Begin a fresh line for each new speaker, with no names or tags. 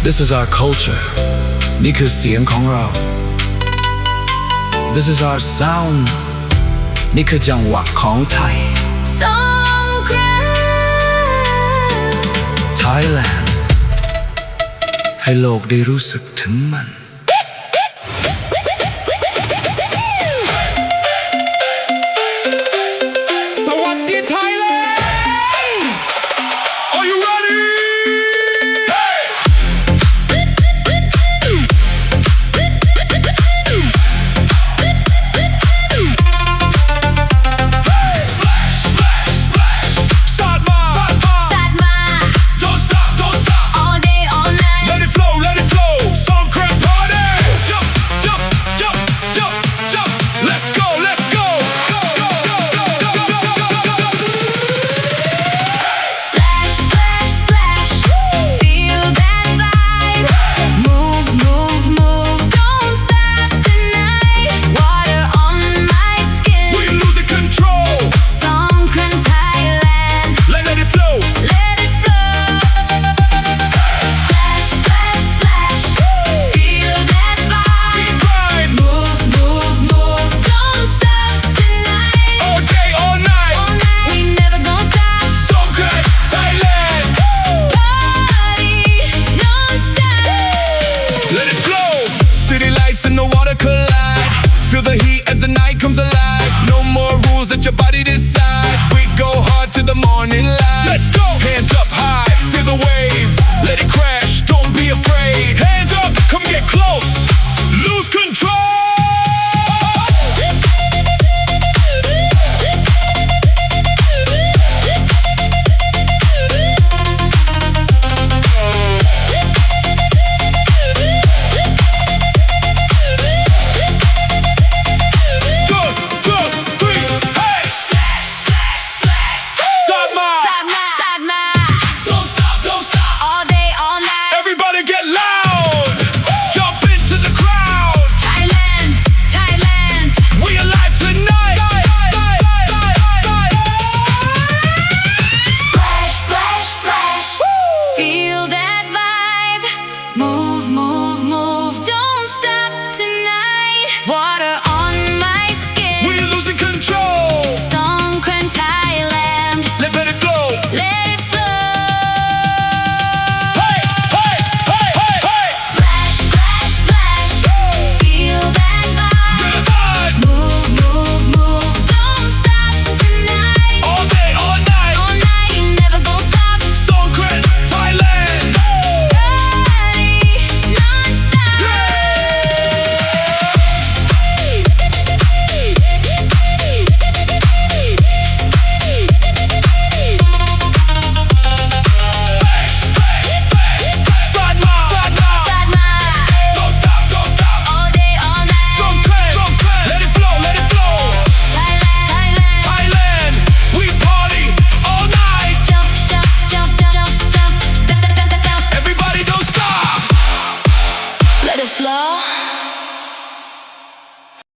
This is our culture นี่คือเสียงของเรา This is our sound นี่คือจังหวะของไทย
Songkran
Thailand ให้โลกได้รู้สึกถึงมัน
Sa-wad-dee Thailand Are you ready? SAAD MAA
SAAD MAA
Don't stop, don't stop
all day all night
Let it flow Songkran party Jump, jump, jump, jump, jump Let's go, let's go
Splash splash splash feel that vibe move move move don't stop tonight water on my skin
We losing control
Songkran Thailand
Let it flow
let it flow splash splash splash feel that vibe
Grind
move move move don't stop tonight
all day, all night
all night we never gonna stop
Songkran Thailand
party non-stop
Let it flow City lights and the water collide Feel the heat as the night comes alive No more rules, let your body decide We go hard to the morning light Let's go Hands up high, feel the wave Let it crash, don't be afraid Hands up, come get close Lose control SAAD MAA
SAAD MAA
Don't stop, don't stop
all day all night
Everybody get loud Jump into the crowd
Thailand Thailand
We alive tonight
splash splash splash feel that vibe